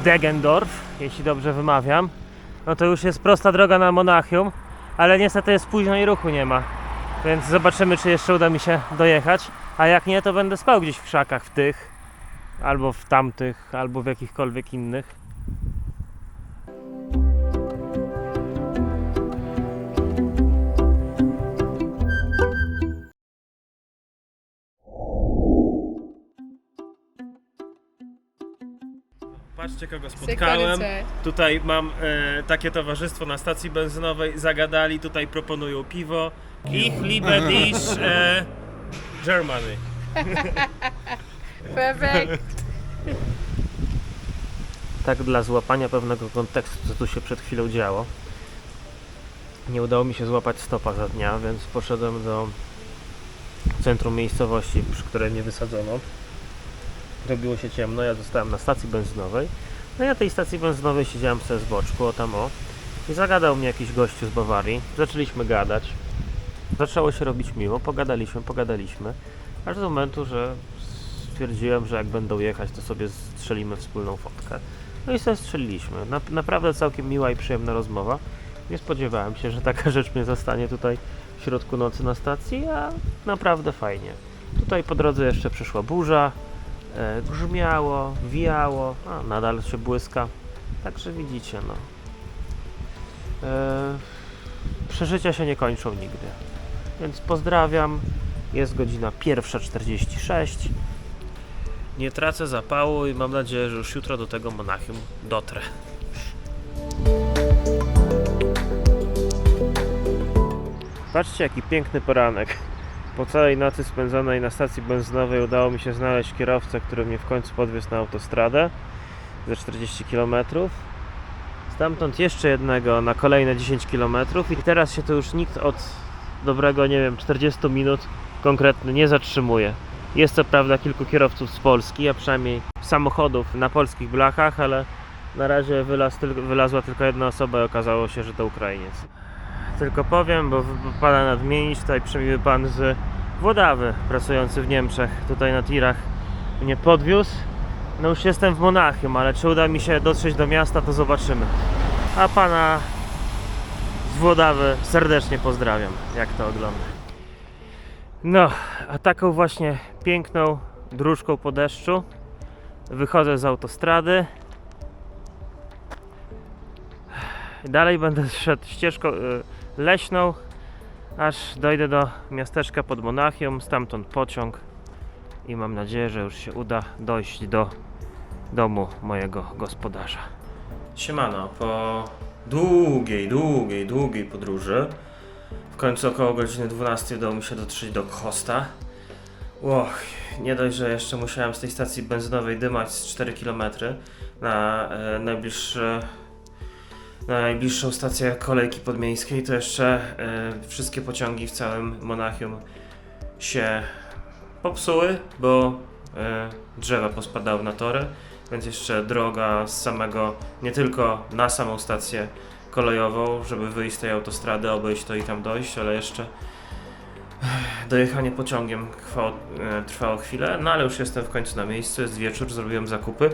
Deggendorf, jeśli dobrze wymawiam. No to już jest prosta droga na Monachium, ale niestety jest późno i ruchu nie ma. Więc zobaczymy, czy jeszcze uda mi się dojechać. A jak nie, to będę spał gdzieś w krzakach, w tych, albo w tamtych, albo w jakichkolwiek innych. Patrzcie, kogo spotkałem. Tutaj mam takie towarzystwo na stacji benzynowej. Zagadali, tutaj proponują piwo. Ich liebe dich Germany. Perfect. Tak dla złapania pewnego kontekstu, co tu się przed chwilą działo. Nie udało mi się złapać stopa za dnia, więc poszedłem do centrum miejscowości, przy której mnie wysadzono. Robiło się ciemno, ja zostałem na stacji benzynowej. No i na tej stacji benzynowej siedziałem sobie z boczku, o tam o. I zagadał mnie jakiś gościu z Bawarii. Zaczęliśmy gadać. Zaczęło się robić miło, pogadaliśmy. Aż do momentu, że stwierdziłem, że jak będą jechać, to sobie strzelimy wspólną fotkę. No i sobie strzeliliśmy. Naprawdę całkiem miła i przyjemna rozmowa. Nie spodziewałem się, że taka rzecz mnie zastanie tutaj w środku nocy na stacji, a naprawdę fajnie. Tutaj po drodze jeszcze przyszła burza. Grzmiało, wijało, a nadal się błyska, także widzicie, no. Przeżycia się nie kończą nigdy, więc pozdrawiam. Jest godzina 1:46. Nie tracę zapału i mam nadzieję, że już jutro do tego Monachium dotrę. Patrzcie, jaki piękny poranek. Po całej nocy spędzonej na stacji benzynowej udało mi się znaleźć kierowcę, który mnie w końcu podwiózł na autostradę ze 40 km. Stamtąd jeszcze jednego na kolejne 10 km i teraz się tu już nikt od dobrego, nie wiem, 40 minut konkretnie nie zatrzymuje. Jest co prawda kilku kierowców z Polski, a przynajmniej samochodów na polskich blachach, ale na razie wylazła tylko jedna osoba i okazało się, że to Ukrainiec. Tylko powiem, bo wypada nadmienić, tutaj przemiły pan z Włodawy, pracujący w Niemczech, tutaj na tirach, mnie podwiózł. No już jestem w Monachium, ale czy uda mi się dotrzeć do miasta, to zobaczymy. A pana z Włodawy serdecznie pozdrawiam, jak to ogląda. No, a taką właśnie piękną dróżką po deszczu wychodzę z autostrady. Dalej będę szedł ścieżką leśną, aż dojdę do miasteczka pod Monachium, stamtąd pociąg i mam nadzieję, że już się uda dojść do domu mojego gospodarza. Siemano, po długiej podróży w końcu około godziny 12 udało mi się dotrzeć do Khosta. Nie dość, że jeszcze musiałem z tej stacji benzynowej dymać z 4 km na najbliższą stację kolejki podmiejskiej, to jeszcze wszystkie pociągi w całym Monachium się popsuły, bo drzewa pospadały na tory, więc jeszcze droga z samego, nie tylko na samą stację kolejową, żeby wyjść z tej autostrady, obejść to i tam dojść, ale jeszcze dojechanie pociągiem trwało chwilę, no ale już jestem w końcu na miejscu, jest wieczór, zrobiłem zakupy.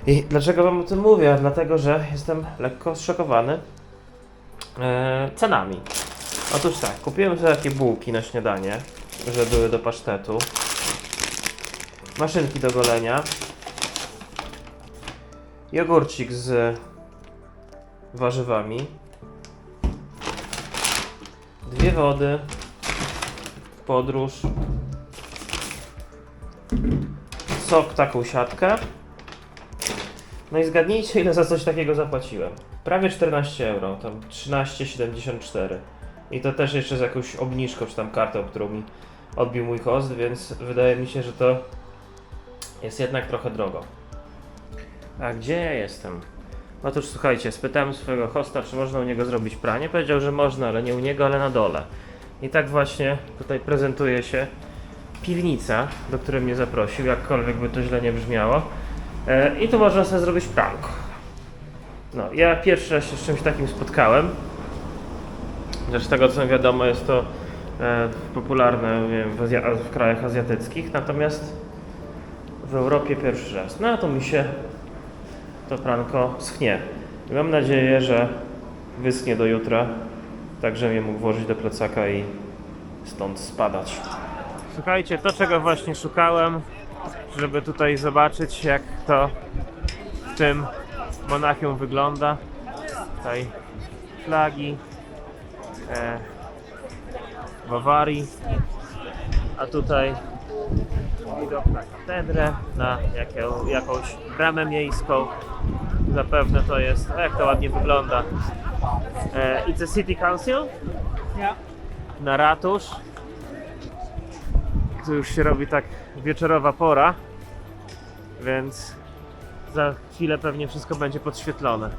I dlaczego wam o tym mówię? Dlatego, że jestem lekko zszokowany cenami. Otóż tak, kupiłem sobie takie bułki na śniadanie, że były do pasztetu, maszynki do golenia, jogurcik z warzywami, 2 wody, podróż, sok, taką siatkę. No i zgadnijcie, ile za coś takiego zapłaciłem. Prawie 14 euro, tam 13,74. I to też jeszcze z jakąś obniżką, czy tam kartą, którą mi odbił mój host, więc wydaje mi się, że to jest jednak trochę drogo. A gdzie ja jestem? Otóż słuchajcie, spytałem swojego hosta, czy można u niego zrobić pranie. Powiedział, że można, ale nie u niego, ale na dole. I tak właśnie tutaj prezentuje się piwnica, do której mnie zaprosił, jakkolwiek by to źle nie brzmiało. I tu można sobie zrobić pranko. No, ja pierwszy raz się z czymś takim spotkałem. Zresztą z tego co wiadomo, jest to popularne, nie wiem, w krajach azjatyckich, natomiast w Europie pierwszy raz. No a to to pranko schnie. I mam nadzieję, że wyschnie do jutra, tak żebym je mógł włożyć do plecaka i stąd spadać. Słuchajcie, to czego właśnie szukałem, żeby tutaj zobaczyć, jak to w tym Monachium wygląda. Tutaj flagi Bawarii, a tutaj widok na katedrę, na jakąś bramę miejską. Zapewne to jest, jak to ładnie wygląda. It's a City Council? Ja. Na ratusz. Tu już się robi tak wieczorowa pora, więc za chwilę pewnie wszystko będzie podświetlone.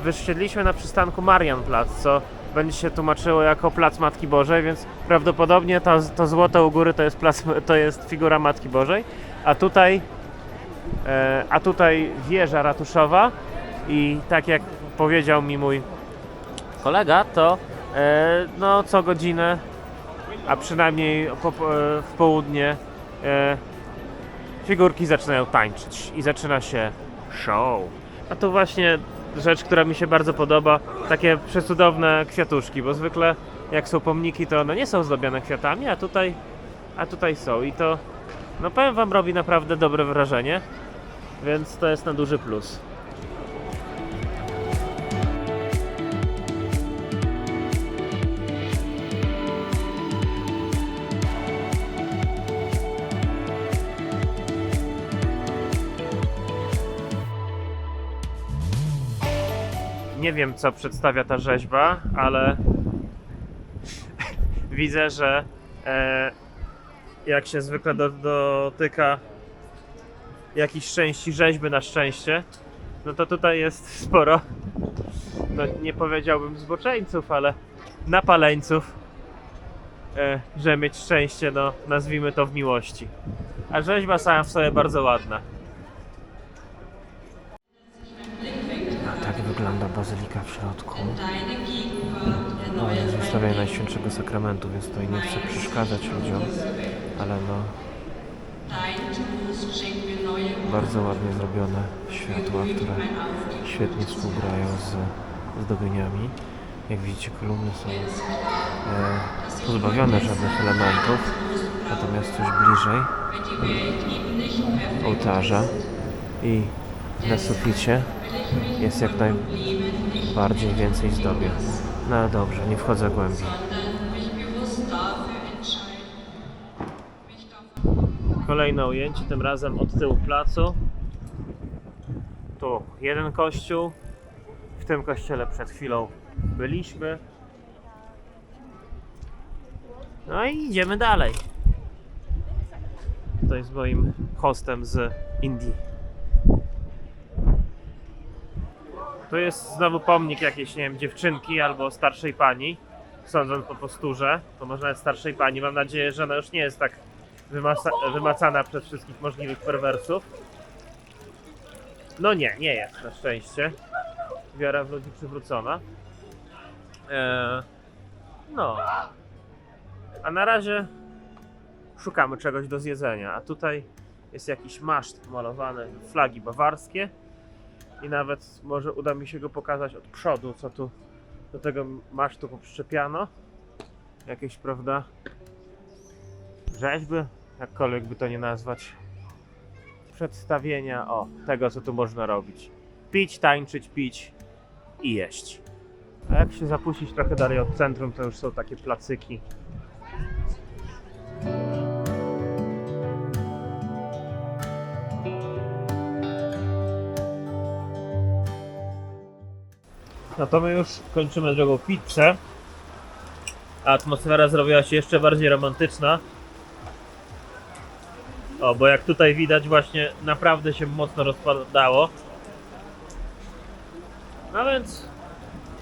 Wysiedliśmy na przystanku Marienplatz, co będzie się tłumaczyło jako Plac Matki Bożej, więc prawdopodobnie to złote u góry to jest figura Matki Bożej, a tutaj wieża ratuszowa i tak jak powiedział mi mój kolega, to no, co godzinę, a przynajmniej w południe figurki zaczynają tańczyć i zaczyna się show. A to właśnie rzecz, która mi się bardzo podoba, takie przecudowne kwiatuszki, bo zwykle jak są pomniki, to one nie są zdobione kwiatami, a tutaj są i to, no powiem wam, robi naprawdę dobre wrażenie, więc to jest na duży plus. Nie wiem, co przedstawia ta rzeźba, ale widzę, że jak się zwykle dotyka jakiejś części rzeźby na szczęście, no to tutaj jest sporo, no nie powiedziałbym zboczeńców, ale napaleńców, że mieć szczęście, no nazwijmy to w miłości. A rzeźba sama w sobie bardzo ładna. Tak wygląda bazylika w środku. No, jest wystawienie Najświętszego Sakramentu, więc tutaj nie chcę przeszkadzać ludziom, ale no bardzo ładnie zrobione światła, które świetnie współgrają z zdobieniami. Jak widzicie, kolumny są pozbawione żadnych elementów, natomiast już bliżej ołtarza i na suficie jest jak najbardziej więcej zdobień. No dobrze, nie wchodzę głębiej. Kolejne ujęcie, tym razem od tyłu placu. Tu jeden kościół. W tym kościele przed chwilą byliśmy. No i idziemy dalej. Tutaj z moim hostem z Indii. Tu jest znowu pomnik jakiejś, nie wiem, dziewczynki albo starszej pani. Sądząc po posturze, to może nawet starszej pani. Mam nadzieję, że ona już nie jest tak wymacana przez wszystkich możliwych perwersów. No nie jest na szczęście. Wiara w ludzi przywrócona. No. A na razie szukamy czegoś do zjedzenia. A tutaj jest jakiś maszt malowany, flagi bawarskie. I nawet może uda mi się go pokazać od przodu, co tu do tego masztu poprzyczepiano. Jakieś, prawda, rzeźby, jakkolwiek by to nie nazwać. Przedstawienia tego, co tu można robić. Pić, tańczyć, pić i jeść. A jak się zapuścić trochę dalej od centrum, to już są takie placyki. No to my już kończymy drugą pizzę. A atmosfera zrobiła się jeszcze bardziej romantyczna. Bo jak tutaj widać, właśnie naprawdę się mocno rozpadało. No więc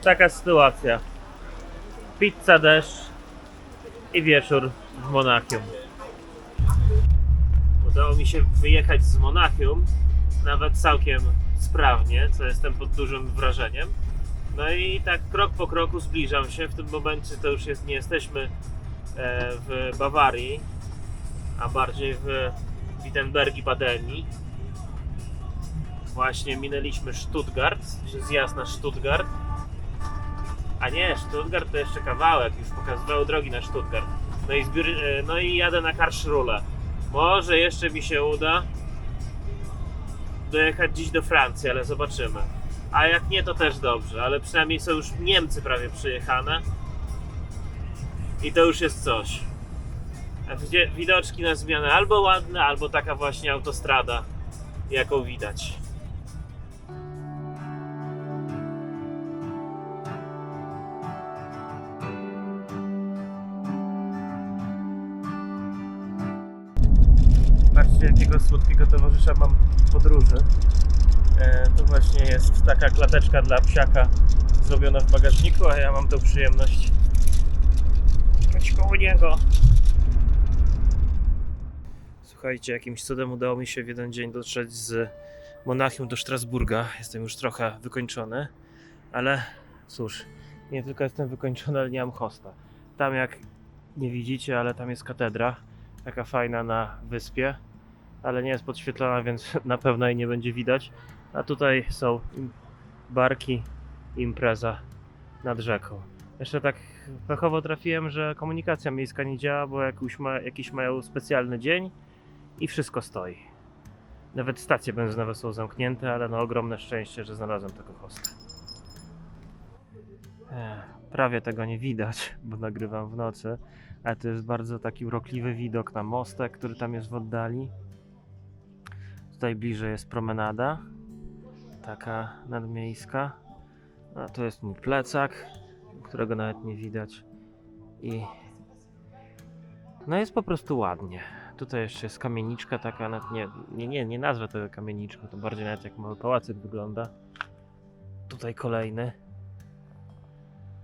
taka sytuacja. Pizza, deszcz i wieczór w Monachium. Udało mi się wyjechać z Monachium nawet całkiem sprawnie, co jestem pod dużym wrażeniem. No i tak krok po kroku zbliżam się. W tym momencie to już nie jesteśmy w Bawarii, a bardziej w Wittenbergi Badenii. Właśnie minęliśmy Stuttgart, czy zjazd na Stuttgart. A nie, Stuttgart to jeszcze kawałek, już pokazywały drogi na Stuttgart. No i jadę na Karlsruhe. Może jeszcze mi się uda dojechać dziś do Francji, ale zobaczymy. A jak nie, to też dobrze, ale przynajmniej są już Niemcy prawie przyjechane. I to już jest coś. A widoczki na zmianę albo ładne, albo taka właśnie autostrada, jaką widać. Patrzcie, jakiego słodkiego towarzysza mam w podróży. To właśnie jest taka klateczka dla psiaka zrobiona w bagażniku, a ja mam tą przyjemność jechać koło niego. Słuchajcie, jakimś cudem udało mi się w jeden dzień dotrzeć z Monachium do Strasburga. Jestem już trochę wykończony, ale cóż, nie tylko jestem wykończony, ale nie mam hosta. Tam, jak nie widzicie, ale tam jest katedra, taka fajna na wyspie, ale nie jest podświetlona, więc na pewno jej nie będzie widać. A tutaj są barki, impreza nad rzeką. Jeszcze tak pechowo trafiłem, że komunikacja miejska nie działa, bo jakiś mają specjalny dzień i wszystko stoi. Nawet stacje benzynowe są zamknięte, ale no ogromne szczęście, że znalazłem tego hosta. Prawie tego nie widać, bo nagrywam w nocy, ale to jest bardzo taki urokliwy widok na mostek, który tam jest w oddali. Tutaj bliżej jest promenada, taka nadmiejska. A to jest mój plecak, którego nawet nie widać. I no jest po prostu ładnie. Tutaj jeszcze jest kamieniczka taka, nawet nie nazwę tego kamieniczką, to bardziej nawet jak mały pałacyk wygląda. Tutaj kolejny.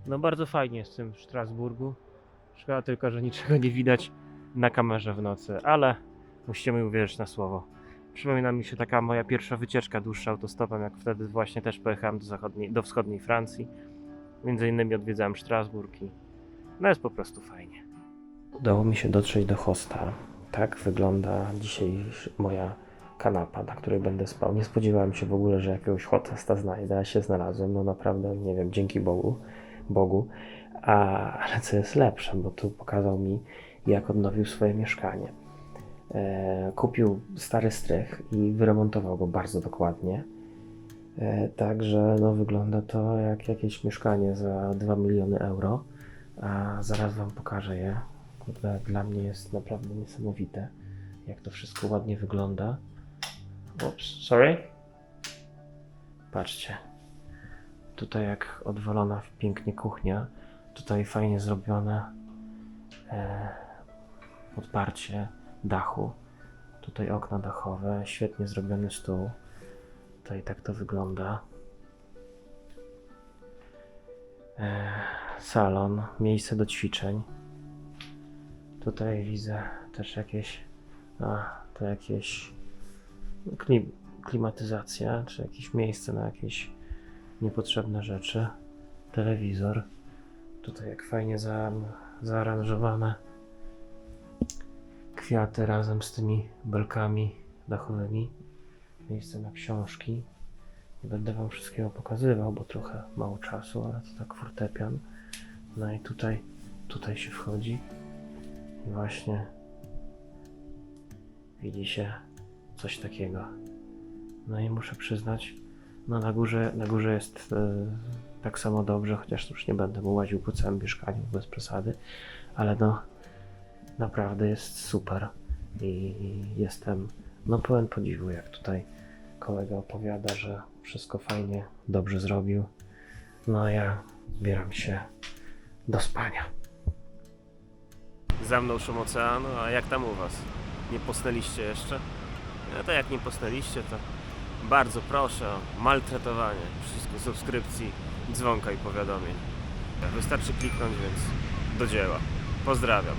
No bardzo fajnie jest w tym Strasburgu. Szkoda tylko, że niczego nie widać na kamerze w nocy, ale musicie mi uwierzyć na słowo. Przypomina mi się taka moja pierwsza wycieczka dłuższa autostopem, jak wtedy właśnie też pojechałem do wschodniej Francji. Między innymi odwiedzałem Strasburg i no jest po prostu fajnie. Udało mi się dotrzeć do hosta. Tak wygląda dzisiaj moja kanapa, na której będę spał. Nie spodziewałem się w ogóle, że jakiegoś hotesta znajdę, a się znalazłem. No naprawdę, nie wiem, dzięki Bogu. Ale co jest lepsze, bo tu pokazał mi, jak odnowił swoje mieszkanie. Kupił stary strych i wyremontował go bardzo dokładnie. Także no, wygląda to jak jakieś mieszkanie za 2 miliony euro. A zaraz wam pokażę je. Dla mnie jest naprawdę niesamowite, jak to wszystko ładnie wygląda. Oops, sorry. Patrzcie. Tutaj jak odwalona pięknie kuchnia. Tutaj fajnie zrobione podparcie dachu. Tutaj okna dachowe, świetnie zrobiony stół. Tutaj tak to wygląda. Salon, miejsce do ćwiczeń. Tutaj widzę też jakieś klimatyzacja, czy jakieś miejsce na jakieś niepotrzebne rzeczy. Telewizor. Tutaj jak fajnie zaaranżowane kwiaty razem z tymi belkami dachowymi. Miejsce na książki. Nie będę wam wszystkiego pokazywał, bo trochę mało czasu, ale to tak fortepian. No i tutaj się wchodzi. I właśnie widzi się coś takiego. No i muszę przyznać, no na górze jest tak samo dobrze, chociaż już nie będę mu łaził po całym mieszkaniu, bez przesady, ale no naprawdę jest super i jestem no pełen podziwu, jak tutaj kolega opowiada, że wszystko fajnie, dobrze zrobił. No a ja zbieram się do spania. Za mną szum oceanu, a jak tam u was? Nie posnęliście jeszcze? No to jak nie posnęliście, to bardzo proszę o maltretowanie przycisku subskrypcji, dzwonka i powiadomień. Wystarczy kliknąć, więc do dzieła. Pozdrawiam.